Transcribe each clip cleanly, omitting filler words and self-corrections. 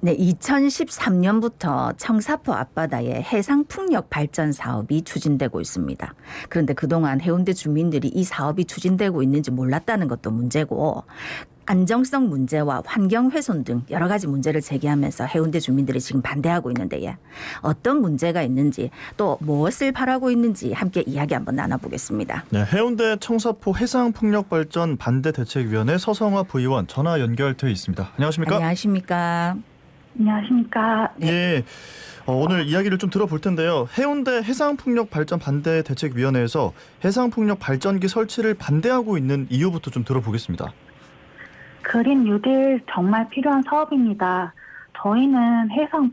네, 2013년부터 청사포 앞바다에 해상풍력 발전 사업이 추진되고 있습니다. 그런데 그동안 해운대 주민들이 이 사업이 추진되고 있는지 몰랐다는 것도 문제고, 안정성 문제와 환경 훼손 등 여러 가지 문제를 제기하면서 해운대 주민들이 지금 반대하고 있는데, 어떤 문제가 있는지 또 무엇을 바라고 있는지 함께 이야기 한번 나눠보겠습니다. 네, 해운대 청사포 해상풍력발전 반대대책위원회 서성화 부의원 전화 연결돼 있습니다. 안녕하십니까? 안녕하십니까? 안녕하십니까. 예, 오늘 이야기를 좀 들어볼 텐데요. 해운대 해상풍력발전 반대대책위원회에서 해상풍력 발전기 설치를 반대하고 있는 이유부터 좀 들어보겠습니다. 그린 뉴딜 정말 필요한 사업입니다. 저희는 해상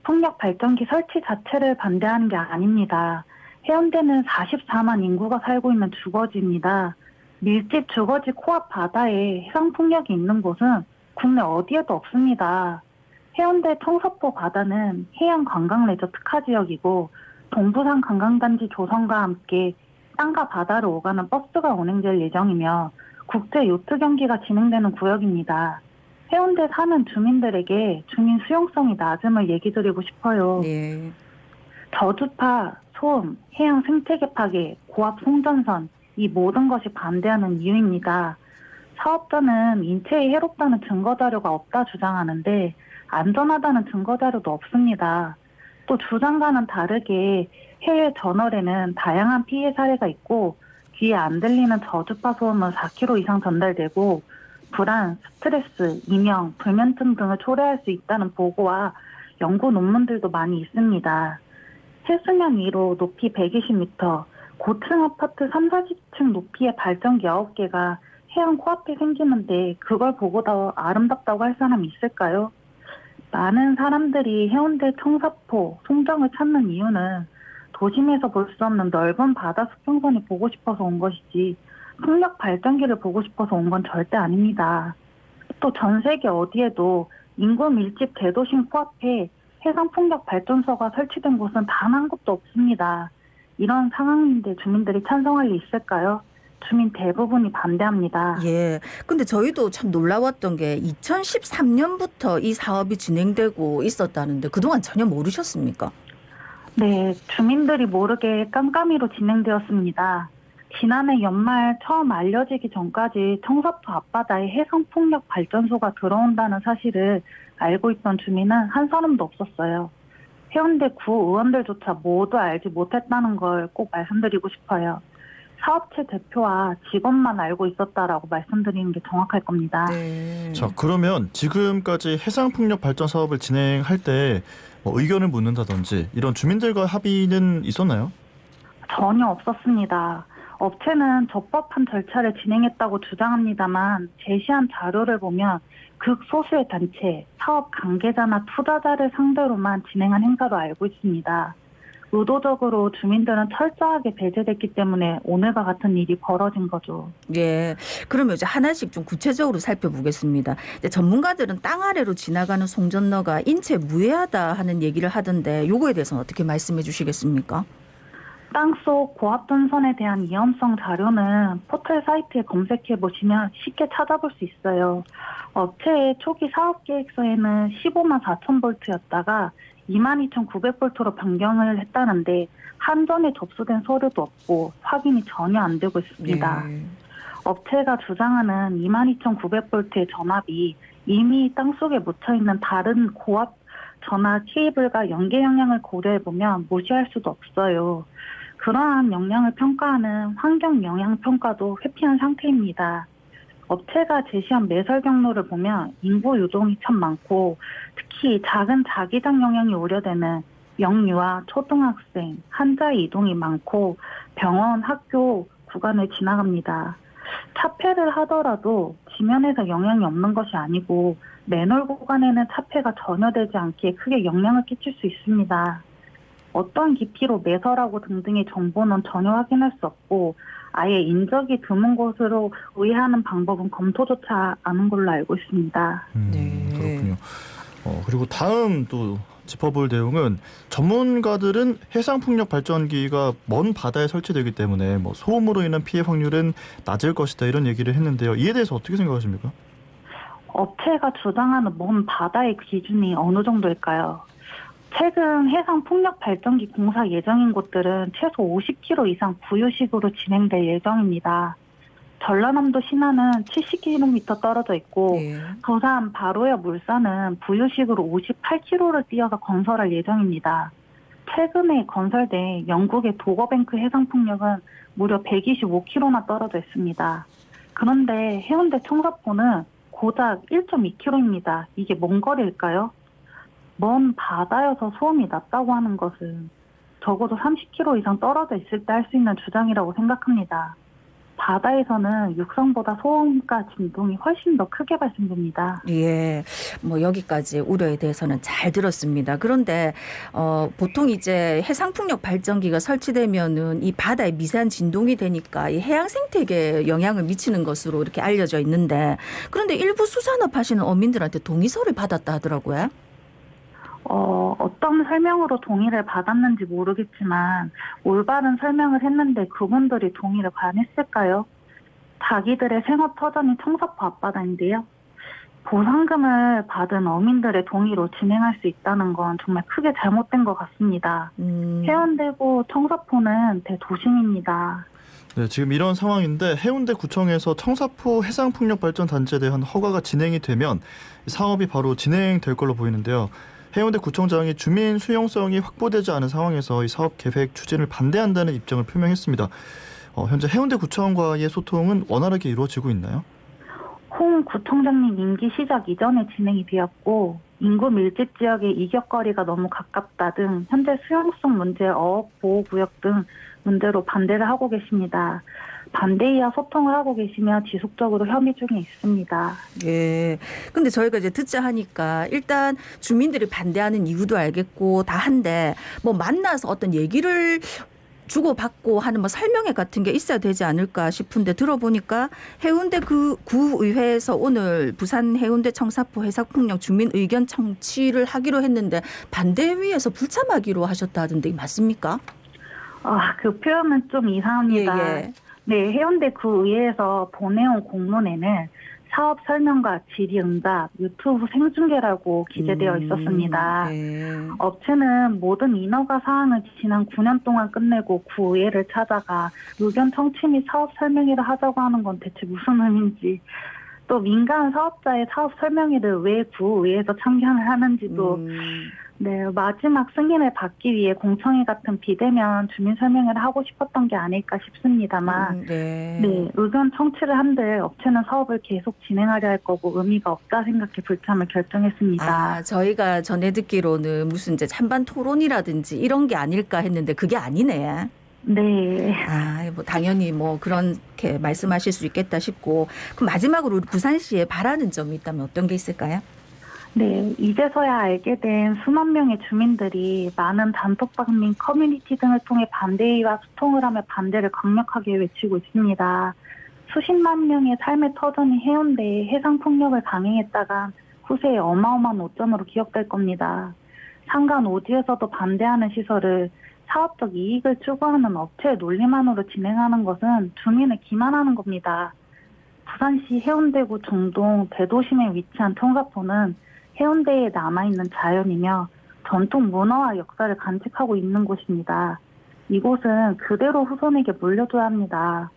풍력 발전기 설치 자체를 반대하는 게 아닙니다. 해운대는 44만 인구가 살고 있는 주거지입니다. 밀집 주거지 코앞 바다에 해상 풍력이 있는 곳은 국내 어디에도 없습니다. 해운대 청사포 바다는 해양 관광 레저 특화 지역이고 동부산 관광단지 조성과 함께 땅과 바다를 오가는 버스가 운행될 예정이며 국제 요트 경기가 진행되는 구역입니다. 해운대 사는 주민들에게 주민 수용성이 낮음을 얘기 드리고 싶어요. 네. 저주파, 소음, 해양 생태계 파괴, 고압 송전선 이 모든 것이 반대하는 이유입니다. 사업자는 인체에 해롭다는 증거 자료가 없다 주장하는데 안전하다는 증거 자료도 없습니다. 또 주장과는 다르게 해외 저널에는 다양한 피해 사례가 있고 귀에 안 들리는 저주파 소음은 4km 이상 전달되고 불안, 스트레스, 이명, 불면증 등을 초래할 수 있다는 보고와 연구 논문들도 많이 있습니다. 해수면 위로 높이 120m, 고층 아파트 3, 40층 높이의 발전기 9개가 해안 코앞에 생기는데 그걸 보고 더 아름답다고 할 사람이 있을까요? 많은 사람들이 해운대 청사포, 송정을 찾는 이유는 도심에서 볼 수 없는 넓은 바다 수평선이 보고 싶어서 온 것이지 풍력 발전기를 보고 싶어서 온 건 절대 아닙니다. 또 전 세계 어디에도 인구 밀집 대도심 코앞에 해상 풍력 발전소가 설치된 곳은 단 한 곳도 없습니다. 이런 상황인데 주민들이 찬성할 리 있을까요? 주민 대부분이 반대합니다. 예. 근데 저희도 참 놀라웠던 게 2013년부터 이 사업이 진행되고 있었다는데 그동안 전혀 모르셨습니까? 네, 주민들이 모르게 깜깜이로 진행되었습니다. 지난해 연말 처음 알려지기 전까지 청사포 앞바다에 해상풍력 발전소가 들어온다는 사실을 알고 있던 주민은 한 사람도 없었어요. 해운대 구 의원들조차 모두 알지 못했다는 걸 꼭 말씀드리고 싶어요. 사업체 대표와 직원만 알고 있었다라고 말씀드리는 게 정확할 겁니다. 네. 자, 그러면 지금까지 해상풍력 발전 사업을 진행할 때 의견을 묻는다든지 이런 주민들과 합의는 있었나요? 전혀 없었습니다. 업체는 적법한 절차를 진행했다고 주장합니다만 제시한 자료를 보면 극소수의 단체, 사업 관계자나 투자자를 상대로만 진행한 행사로 알고 있습니다. 의도적으로 주민들은 철저하게 배제됐기 때문에 오늘과 같은 일이 벌어진 거죠. 예. 그러면 이제 하나씩 좀 구체적으로 살펴보겠습니다. 이제 전문가들은 땅 아래로 지나가는 송전로가 인체 무해하다 하는 얘기를 하던데 요거에 대해서는 어떻게 말씀해 주시겠습니까? 땅속 고압전선에 대한 위험성 자료는 포털 사이트에 검색해 보시면 쉽게 찾아볼 수 있어요. 업체의 초기 사업 계획서에는 15만 4천 볼트였다가 22,900볼트로 변경을 했다는데 한전에 접수된 서류도 없고 확인이 전혀 안 되고 있습니다. 네. 업체가 주장하는 22,900볼트의 전압이 이미 땅속에 묻혀있는 다른 고압 전화 케이블과 연계 영향을 고려해보면 무시할 수도 없어요. 그러한 영향을 평가하는 환경 영향 평가도 회피한 상태입니다. 업체가 제시한 매설 경로를 보면 인구 유동이 참 많고 특히 작은 자기장 영향이 우려되는 영유아, 초등학생, 환자 이동이 많고 병원, 학교 구간을 지나갑니다. 차폐를 하더라도 지면에서 영향이 없는 것이 아니고 맨홀 구간에는 차폐가 전혀 되지 않기에 크게 영향을 끼칠 수 있습니다. 어떤 깊이로 매설하고 등등의 정보는 전혀 확인할 수 없고 아예 인적이 드문 곳으로 의뢰하는 방법은 검토조차 않은 걸로 알고 있습니다. 네. 그렇군요. 그리고 다음 또 짚어볼 내용은 전문가들은 해상풍력 발전기가 먼 바다에 설치되기 때문에 소음으로 인한 피해 확률은 낮을 것이다 이런 얘기를 했는데요. 이에 대해서 어떻게 생각하십니까? 업체가 주장하는 먼 바다의 기준이 어느 정도일까요? 최근 해상 풍력 발전기 공사 예정인 곳들은 최소 50km 이상 부유식으로 진행될 예정입니다. 전라남도 신안은 70km 떨어져 있고 예. 부산 바로의 물산은 부유식으로 58km를 뛰어서 건설할 예정입니다. 최근에 건설된 영국의 도거뱅크 해상풍력은 무려 125km나 떨어져 있습니다. 그런데 해운대 청사포는 고작 1.2km입니다. 이게 뭔 거리일까요? 먼 바다여서 소음이 낮다고 하는 것은 적어도 30km 이상 떨어져 있을 때 할 수 있는 주장이라고 생각합니다. 바다에서는 육상보다 소음과 진동이 훨씬 더 크게 발생됩니다. 예, 뭐 여기까지 우려에 대해서는 잘 들었습니다. 그런데 보통 이제 해상풍력 발전기가 설치되면은 이 바다에 미세한 진동이 되니까 이 해양 생태계에 영향을 미치는 것으로 이렇게 알려져 있는데, 그런데 일부 수산업 하시는 어민들한테 동의서를 받았다 하더라고요. 어떤 설명으로 동의를 받았는지 모르겠지만 올바른 설명을 했는데 그분들이 동의를 과연 했을까요? 자기들의 생업 터전이 청사포 앞바다인데요. 보상금을 받은 어민들의 동의로 진행할 수 있다는 건 정말 크게 잘못된 것 같습니다. 해운대구 청사포는 대도심입니다. 네, 지금 이런 상황인데 해운대구청에서 청사포 해상풍력발전단지에 대한 허가가 진행이 되면 사업이 바로 진행될 걸로 보이는데요. 해운대구청장이 주민 수용성이 확보되지 않은 상황에서 이 사업 계획 추진을 반대한다는 입장을 표명했습니다. 현재 해운대구청과의 소통은 원활하게 이루어지고 있나요? 홍 구청장님 임기 시작 이전에 진행이 되었고 인구 밀집 지역의 이격거리가 너무 가깝다 등 현재 수용성 문제, 어업 보호구역 등 문제로 반대를 하고 계십니다. 반대이하 소통을 하고 계시며 지속적으로 협의 중에 있습니다. 예. 근데 저희가 이제 듣자 하니까 일단 주민들이 반대하는 이유도 알겠고 다 한데 뭐 만나서 어떤 얘기를 주고받고 하는 뭐 설명회 같은 게 있어야 되지 않을까 싶은데 들어보니까 해운대 그 구의회에서 오늘 부산 해운대 청사포 해상풍력 주민 의견 청취를 하기로 했는데 반대위에서 불참하기로 하셨다 하던데 맞습니까? 그 표현은 좀 이상합니다. 예. 네, 해운대 구의회에서 보내온 공문에는 사업 설명과 질의응답, 유튜브 생중계라고 기재되어 있었습니다. 네. 업체는 모든 인허가 사항을 지난 9년 동안 끝내고 구의회를 찾아가 의견 청취 및 사업 설명회를 하자고 하는 건 대체 무슨 의미인지, 또 민간 사업자의 사업 설명회를 왜 구의회에서 참견을 하는지도 네, 마지막 승인을 받기 위해 공청회 같은 비대면 주민 설명회를 하고 싶었던 게 아닐까 싶습니다만 네, 의견 청취를 한들 업체는 사업을 계속 진행하려 할 거고 의미가 없다 생각해 불참을 결정했습니다. 저희가 전해 듣기로는 무슨 이제 찬반 토론이라든지 이런 게 아닐까 했는데 그게 아니네. 네. 뭐 당연히 뭐 그렇게 말씀하실 수 있겠다 싶고, 그럼 마지막으로 우리 부산시에 바라는 점이 있다면 어떤 게 있을까요? 네, 이제서야 알게 된 수만 명의 주민들이 많은 단톡방 및 커뮤니티 등을 통해 반대와 소통을 하며 반대를 강력하게 외치고 있습니다. 수십만 명의 삶의 터전이 해운대에 해상풍력을 강행했다가 후세에 어마어마한 오점으로 기억될 겁니다. 상간 오지에서도 반대하는 시설을 사업적 이익을 추구하는 업체의 논리만으로 진행하는 것은 주민을 기만하는 겁니다. 부산시 해운대구 중동 대도심에 위치한 청사포는 해운대에 남아있는 자연이며 전통 문화와 역사를 간직하고 있는 곳입니다. 이곳은 그대로 후손에게 물려줘야 합니다.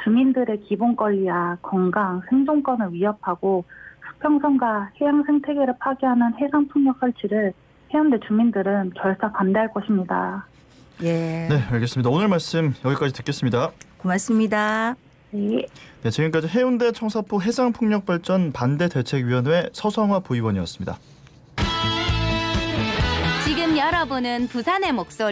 주민들의 기본 권리와 건강, 생존권을 위협하고 수평선과 해양 생태계를 파괴하는 해상풍력 설치를 해운대 주민들은 결사 반대할 것입니다. 예. 네, 알겠습니다. 오늘 말씀 여기까지 듣겠습니다. 고맙습니다. 네. 네, 지금까지 해운대 청사포 해상풍력발전 반대대책위원회 서성화 부의원이었습니다. 지금 여러분은 부산의 목소리